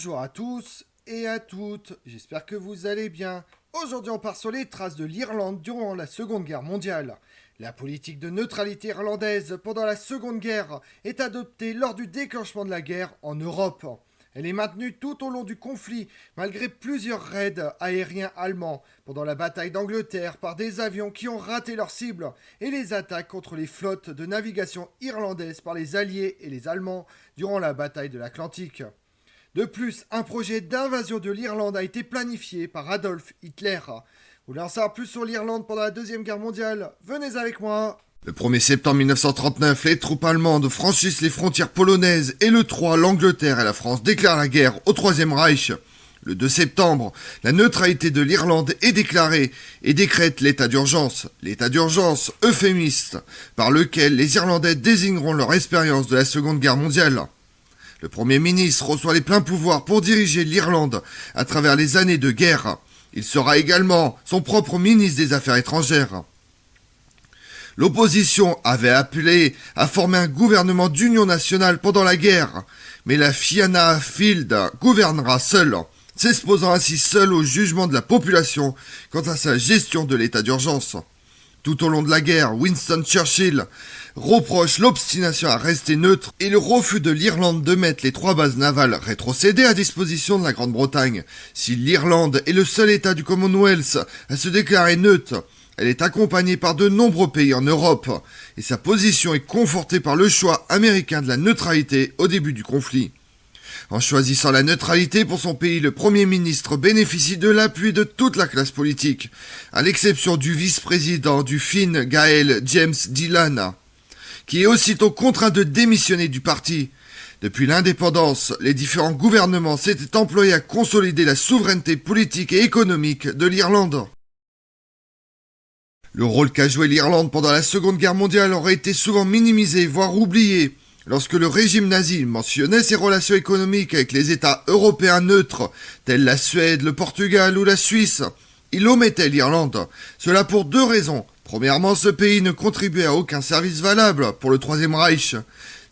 Bonjour à tous et à toutes, j'espère que vous allez bien. Aujourd'hui on part sur les traces de l'Irlande durant la Seconde Guerre mondiale. La politique de neutralité irlandaise pendant la Seconde Guerre est adoptée lors du déclenchement de la guerre en Europe. Elle est maintenue tout au long du conflit, malgré plusieurs raids aériens allemands pendant la bataille d'Angleterre par des avions qui ont raté leur cible et les attaques contre les flottes de navigation irlandaises par les Alliés et les Allemands durant la bataille de l'Atlantique. De plus, un projet d'invasion de l'Irlande a été planifié par Adolf Hitler. Vous voulez en savoir plus sur l'Irlande pendant la Deuxième Guerre mondiale? Venez avec moi. Le 1er septembre 1939, les troupes allemandes franchissent les frontières polonaises et le 3, l'Angleterre et la France déclarent la guerre au Troisième Reich. Le 2 septembre, la neutralité de l'Irlande est déclarée et décrète l'état d'urgence. L'état d'urgence euphémiste par lequel les Irlandais désigneront leur expérience de la Seconde Guerre mondiale. Le Premier ministre reçoit les pleins pouvoirs pour diriger l'Irlande à travers les années de guerre. Il sera également son propre ministre des Affaires étrangères. L'opposition avait appelé à former un gouvernement d'union nationale pendant la guerre, mais la Fianna Fáil gouvernera seule, s'exposant ainsi seule au jugement de la population quant à sa gestion de l'état d'urgence. Tout au long de la guerre, Winston Churchill reproche l'obstination à rester neutre et le refus de l'Irlande de mettre les 3 bases navales rétrocédées à disposition de la Grande-Bretagne. Si l'Irlande est le seul État du Commonwealth à se déclarer neutre, elle est accompagnée par de nombreux pays en Europe, et sa position est confortée par le choix américain de la neutralité au début du conflit. En choisissant la neutralité pour son pays, le Premier ministre bénéficie de l'appui de toute la classe politique, à l'exception du vice-président du Fine Gael James Dillon, qui est aussitôt contraint de démissionner du parti. Depuis l'indépendance, les différents gouvernements s'étaient employés à consolider la souveraineté politique et économique de l'Irlande. Le rôle qu'a joué l'Irlande pendant la Seconde Guerre mondiale aurait été souvent minimisé, voire oublié. Lorsque le régime nazi mentionnait ses relations économiques avec les États européens neutres, tels la Suède, le Portugal ou la Suisse, il omettait l'Irlande. Cela pour 2 raisons. Premièrement, ce pays ne contribuait à aucun service valable pour le Troisième Reich.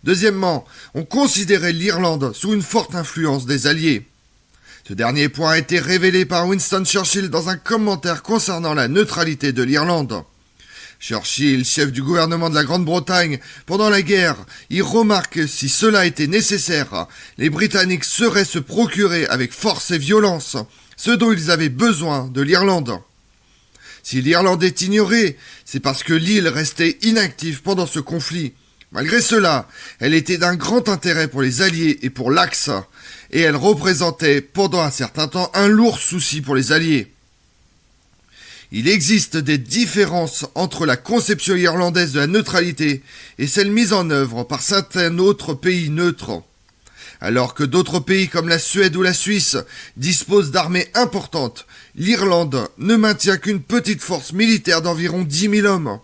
Deuxièmement, on considérait l'Irlande sous une forte influence des Alliés. Ce dernier point a été révélé par Winston Churchill dans un commentaire concernant la neutralité de l'Irlande. Churchill, chef du gouvernement de la Grande-Bretagne, pendant la guerre, y remarque que si cela était nécessaire, les Britanniques sauraient se procurer avec force et violence ce dont ils avaient besoin de l'Irlande. Si l'Irlande est ignorée, c'est parce que l'île restait inactive pendant ce conflit. Malgré cela, elle était d'un grand intérêt pour les Alliés et pour l'Axe, et elle représentait pendant un certain temps un lourd souci pour les Alliés. Il existe des différences entre la conception irlandaise de la neutralité et celle mise en œuvre par certains autres pays neutres. Alors que d'autres pays comme la Suède ou la Suisse disposent d'armées importantes, l'Irlande ne maintient qu'une petite force militaire d'environ 10 000 hommes.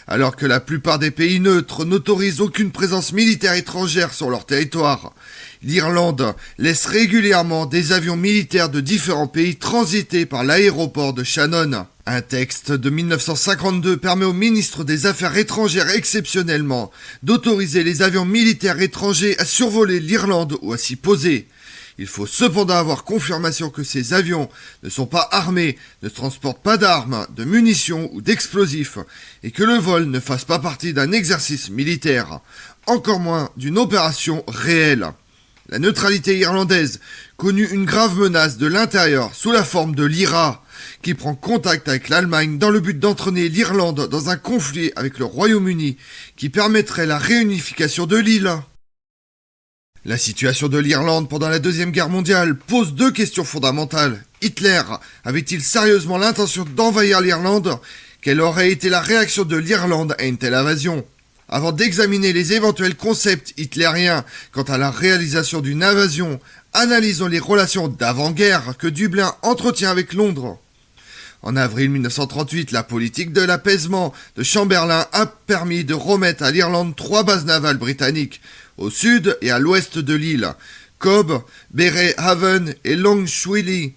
Alors que la plupart des pays neutres n'autorisent aucune présence militaire étrangère sur leur territoire, l'Irlande laisse régulièrement des avions militaires de différents pays transiter par l'aéroport de Shannon. Un texte de 1952 permet au ministre des Affaires étrangères exceptionnellement d'autoriser les avions militaires étrangers à survoler l'Irlande ou à s'y poser. Il faut cependant avoir confirmation que ces avions ne sont pas armés, ne transportent pas d'armes, de munitions ou d'explosifs, et que le vol ne fasse pas partie d'un exercice militaire, encore moins d'une opération réelle. La neutralité irlandaise connut une grave menace de l'intérieur sous la forme de l'IRA, qui prend contact avec l'Allemagne dans le but d'entraîner l'Irlande dans un conflit avec le Royaume-Uni qui permettrait la réunification de l'île. La situation de l'Irlande pendant la Deuxième Guerre mondiale pose 2 questions fondamentales. Hitler avait-il sérieusement l'intention d'envahir l'Irlande? Quelle aurait été la réaction de l'Irlande à une telle invasion? Avant d'examiner les éventuels concepts hitlériens quant à la réalisation d'une invasion, analysons les relations d'avant-guerre que Dublin entretient avec Londres. En avril 1938, la politique de l'apaisement de Chamberlain a permis de remettre à l'Irlande 3 bases navales britanniques, au sud et à l'ouest de l'île, Cobb, Berehaven et Longswilly.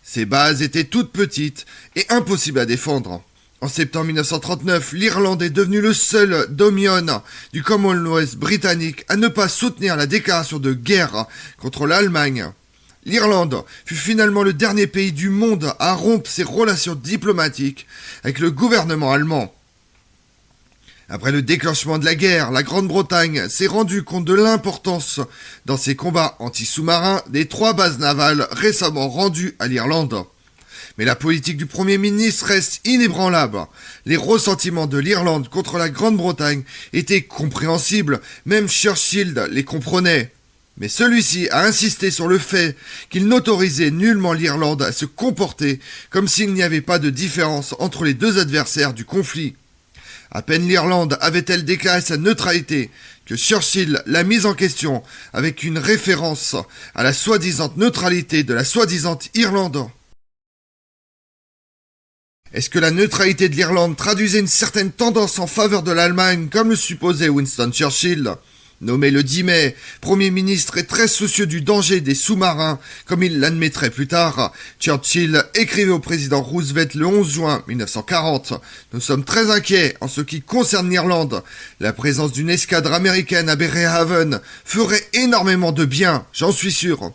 Ces bases étaient toutes petites et impossibles à défendre. En septembre 1939, l'Irlande est devenue le seul dominion du Commonwealth britannique à ne pas soutenir la déclaration de guerre contre l'Allemagne. l'Irlande fut finalement le dernier pays du monde à rompre ses relations diplomatiques avec le gouvernement allemand. Après le déclenchement de la guerre, la Grande-Bretagne s'est rendue compte de l'importance dans ses combats anti-sous-marins des 3 bases navales récemment rendues à l'Irlande. Mais la politique du Premier ministre reste inébranlable. Les ressentiments de l'Irlande contre la Grande-Bretagne étaient compréhensibles, même Churchill les comprenait. Mais celui-ci a insisté sur le fait qu'il n'autorisait nullement l'Irlande à se comporter comme s'il n'y avait pas de différence entre les 2 adversaires du conflit. À peine l'Irlande avait-elle déclaré sa neutralité que Churchill l'a mise en question avec une référence à la soi-disant neutralité de la soi-disant Irlande. Est-ce que la neutralité de l'Irlande traduisait une certaine tendance en faveur de l'Allemagne comme le supposait Winston Churchill ? Nommé le 10 mai, Premier ministre est très soucieux du danger des sous-marins, comme il l'admettrait plus tard. Churchill écrivait au président Roosevelt le 11 juin 1940. « Nous sommes très inquiets en ce qui concerne l'Irlande. La présence d'une escadre américaine à Berehaven ferait énormément de bien, j'en suis sûr. »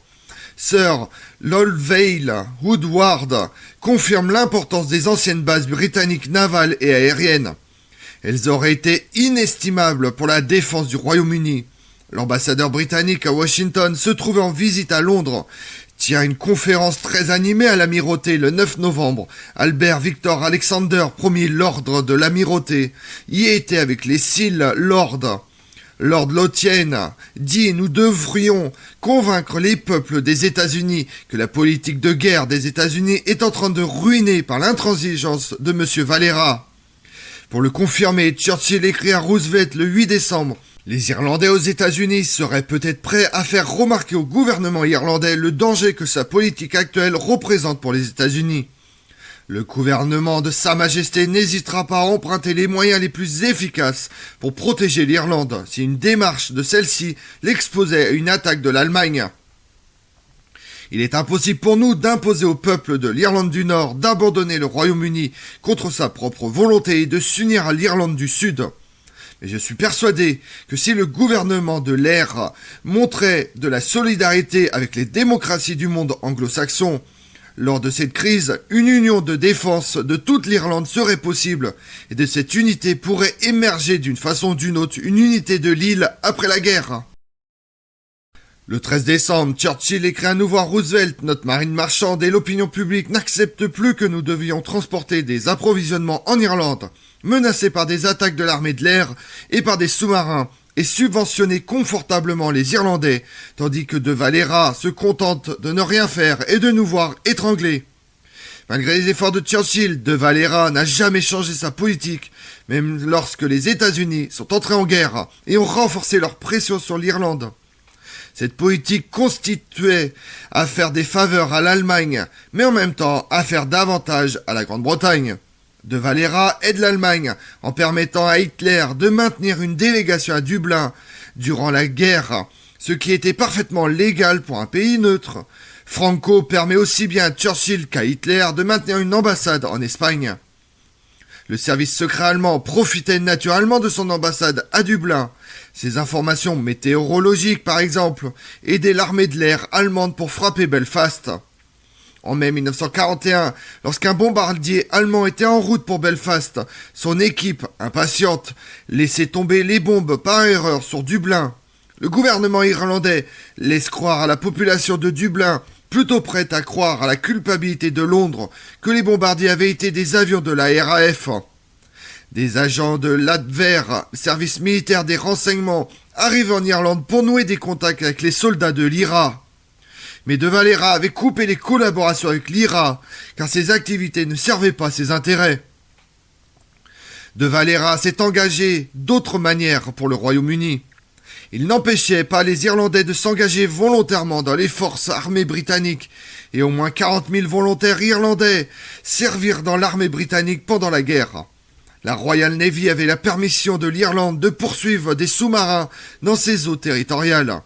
Sir Lolvale Woodward confirme l'importance des anciennes bases britanniques navales et aériennes. Elles auraient été inestimables pour la défense du Royaume-Uni. L'ambassadeur britannique à Washington se trouvait en visite à Londres, tient une conférence très animée à l'amirauté le 9 novembre. Albert Victor Alexander, premier lord de l'amirauté, y était avec les Seal Lords. Lord Lothian dit « Nous devrions convaincre les peuples des États-Unis que la politique de guerre des États-Unis est en train de ruiner par l'intransigeance de M. Valera. » Pour le confirmer, Churchill écrit à Roosevelt le 8 décembre. Les Irlandais aux États-Unis seraient peut-être prêts à faire remarquer au gouvernement irlandais le danger que sa politique actuelle représente pour les États-Unis. Le gouvernement de Sa Majesté n'hésitera pas à emprunter les moyens les plus efficaces pour protéger l'Irlande si une démarche de celle-ci l'exposait à une attaque de l'Allemagne. Il est impossible pour nous d'imposer au peuple de l'Irlande du Nord d'abandonner le Royaume-Uni contre sa propre volonté et de s'unir à l'Irlande du Sud. Mais je suis persuadé que si le gouvernement de l'ère montrait de la solidarité avec les démocraties du monde anglo-saxon, lors de cette crise, une union de défense de toute l'Irlande serait possible, et de cette unité pourrait émerger d'une façon ou d'une autre une unité de l'île après la guerre. Le 13 décembre, Churchill écrit à nouveau à Roosevelt « Notre marine marchande et l'opinion publique n'acceptent plus que nous devions transporter des approvisionnements en Irlande, menacés par des attaques de l'armée de l'air et par des sous-marins, et subventionner confortablement les Irlandais, tandis que de Valera se contente de ne rien faire et de nous voir étranglés. » Malgré les efforts de Churchill, de Valera n'a jamais changé sa politique, même lorsque les États-Unis sont entrés en guerre et ont renforcé leur pression sur l'Irlande. Cette politique constituait à faire des faveurs à l'Allemagne, mais en même temps à faire davantage à la Grande-Bretagne. De Valera aide l'Allemagne en permettant à Hitler de maintenir une délégation à Dublin durant la guerre, ce qui était parfaitement légal pour un pays neutre. Franco permet aussi bien à Churchill qu'à Hitler de maintenir une ambassade en Espagne. Le service secret allemand profitait naturellement de son ambassade à Dublin. Ces informations météorologiques, par exemple, aidaient l'armée de l'air allemande pour frapper Belfast. En mai 1941, lorsqu'un bombardier allemand était en route pour Belfast, son équipe, impatiente, laissait tomber les bombes par erreur sur Dublin. Le gouvernement irlandais laisse croire à la population de Dublin, plutôt prête à croire à la culpabilité de Londres, que les bombardiers avaient été des avions de la RAF. Des agents de l'ADVER, service militaire des renseignements, arrivaient en Irlande pour nouer des contacts avec les soldats de l'IRA. Mais de Valera avait coupé les collaborations avec l'IRA, car ses activités ne servaient pas ses intérêts. De Valera s'est engagé d'autres manières pour le Royaume-Uni. Il n'empêchait pas les Irlandais de s'engager volontairement dans les forces armées britanniques, et au moins 40 000 volontaires irlandais servirent dans l'armée britannique pendant la guerre. La Royal Navy avait la permission de l'Irlande de poursuivre des sous-marins dans ses eaux territoriales.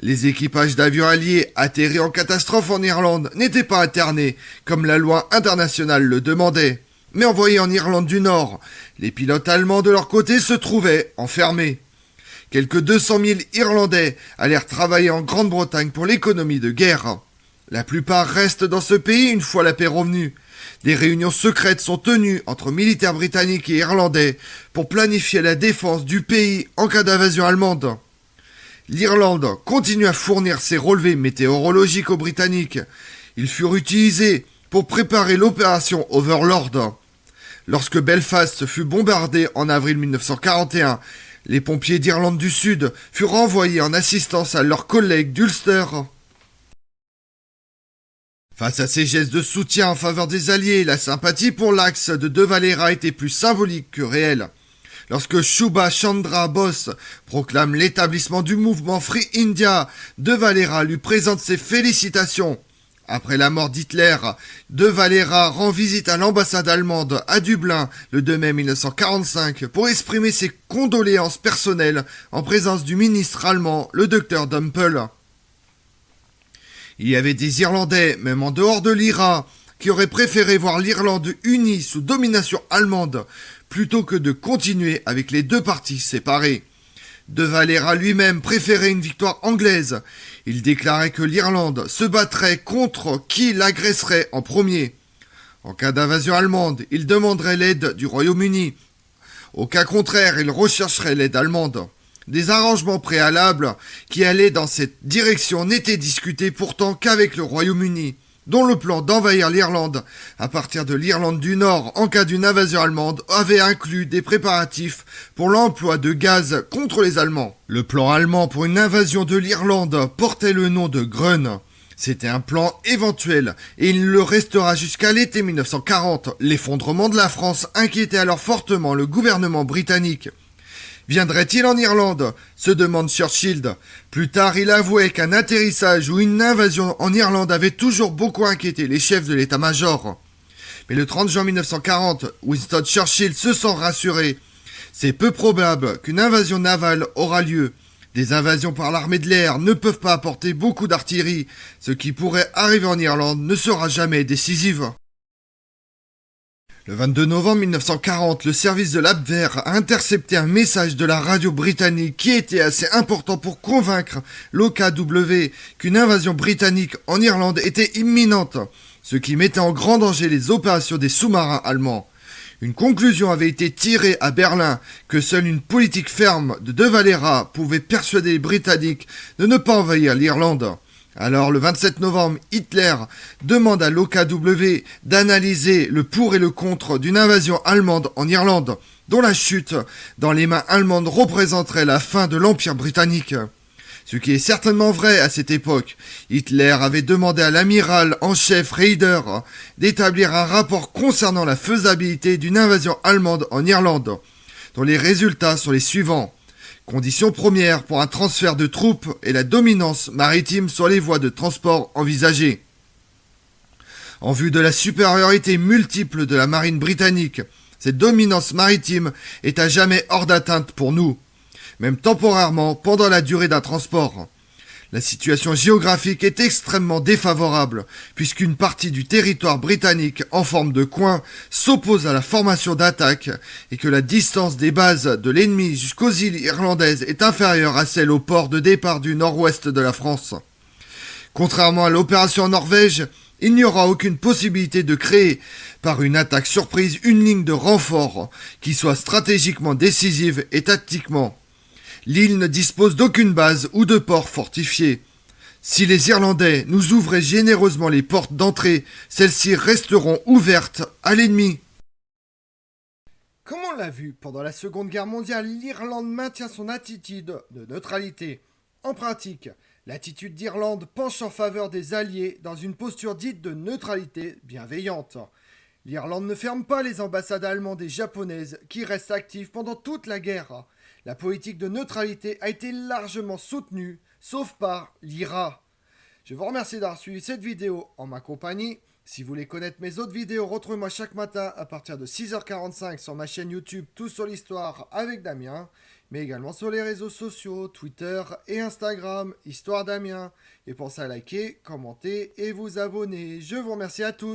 Les équipages d'avions alliés atterris en catastrophe en Irlande n'étaient pas internés, comme la loi internationale le demandait, mais envoyés en Irlande du Nord. Les pilotes allemands de leur côté se trouvaient enfermés. Quelques 200 000 Irlandais allèrent travailler en Grande-Bretagne pour l'économie de guerre. La plupart restent dans ce pays une fois la paix revenue. Des réunions secrètes sont tenues entre militaires britanniques et irlandais pour planifier la défense du pays en cas d'invasion allemande. L'Irlande continue à fournir ses relevés météorologiques aux Britanniques. Ils furent utilisés pour préparer l'opération Overlord. Lorsque Belfast fut bombardée en avril 1941, les pompiers d'Irlande du Sud furent envoyés en assistance à leurs collègues d'Ulster. Face à ces gestes de soutien en faveur des Alliés, la sympathie pour l'axe de De Valera était plus symbolique que réelle. Lorsque Subhash Chandra Bose proclame l'établissement du mouvement Free India, De Valera lui présente ses félicitations. Après la mort d'Hitler, De Valera rend visite à l'ambassade allemande à Dublin le 2 mai 1945 pour exprimer ses condoléances personnelles en présence du ministre allemand, le docteur Dumpel. Il y avait des Irlandais, même en dehors de l'IRA, qui auraient préféré voir l'Irlande unie sous domination allemande plutôt que de continuer avec les deux parties séparées. De Valera lui-même préférait une victoire anglaise. Il déclarait que l'Irlande se battrait contre qui l'agresserait en premier. En cas d'invasion allemande, il demanderait l'aide du Royaume-Uni. Au cas contraire, il rechercherait l'aide allemande. Des arrangements préalables qui allaient dans cette direction n'étaient discutés pourtant qu'avec le Royaume-Uni, dont le plan d'envahir l'Irlande à partir de l'Irlande du Nord en cas d'une invasion allemande avait inclus des préparatifs pour l'emploi de gaz contre les Allemands. Le plan allemand pour une invasion de l'Irlande portait le nom de Grön. C'était un plan éventuel et il le restera jusqu'à l'été 1940. L'effondrement de la France inquiétait alors fortement le gouvernement britannique. Viendrait-il en Irlande se demande Churchill. Plus tard, il avouait qu'un atterrissage ou une invasion en Irlande avait toujours beaucoup inquiété les chefs de l'état-major. Mais le 30 juin 1940, Winston Churchill se sent rassuré. C'est peu probable qu'une invasion navale aura lieu. Des invasions par l'armée de l'air ne peuvent pas apporter beaucoup d'artillerie. Ce qui pourrait arriver en Irlande ne sera jamais décisif. Le 22 novembre 1940, le service de l'Abwehr a intercepté un message de la radio britannique qui était assez important pour convaincre l'OKW qu'une invasion britannique en Irlande était imminente, ce qui mettait en grand danger les opérations des sous-marins allemands. Une conclusion avait été tirée à Berlin que seule une politique ferme de Valera pouvait persuader les Britanniques de ne pas envahir l'Irlande. Alors, le 27 novembre, Hitler demande à l'OKW d'analyser le pour et le contre d'une invasion allemande en Irlande, dont la chute dans les mains allemandes représenterait la fin de l'Empire britannique. Ce qui est certainement vrai à cette époque. Hitler avait demandé à l'amiral en chef Raeder d'établir un rapport concernant la faisabilité d'une invasion allemande en Irlande, dont les résultats sont les suivants. Condition première pour un transfert de troupes et la dominance maritime sur les voies de transport envisagées. En vue de la supériorité multiple de la marine britannique, cette dominance maritime est à jamais hors d'atteinte pour nous, même temporairement pendant la durée d'un transport. La situation géographique est extrêmement défavorable, puisqu'une partie du territoire britannique en forme de coin s'oppose à la formation d'attaque et que la distance des bases de l'ennemi jusqu'aux îles irlandaises est inférieure à celle au port de départ du nord-ouest de la France. Contrairement à l'opération en Norvège, il n'y aura aucune possibilité de créer, par une attaque surprise, une ligne de renfort qui soit stratégiquement décisive et tactiquement. L'île ne dispose d'aucune base ou de port fortifié. Si les Irlandais nous ouvraient généreusement les portes d'entrée, celles-ci resteront ouvertes à l'ennemi. Comme on l'a vu, pendant la Seconde Guerre mondiale, l'Irlande maintient son attitude de neutralité. En pratique, l'attitude d'Irlande penche en faveur des Alliés dans une posture dite de neutralité bienveillante. L'Irlande ne ferme pas les ambassades allemandes et japonaises qui restent actives pendant toute la guerre. La politique de neutralité a été largement soutenue, sauf par l'IRA. Je vous remercie d'avoir suivi cette vidéo en ma compagnie. Si vous voulez connaître mes autres vidéos, retrouvez-moi chaque matin à partir de 6h45 sur ma chaîne YouTube Tout sur l'Histoire avec Damien, mais également sur les réseaux sociaux, Twitter et Instagram, Histoire Damien. Et pensez à liker, commenter et vous abonner. Je vous remercie à tous.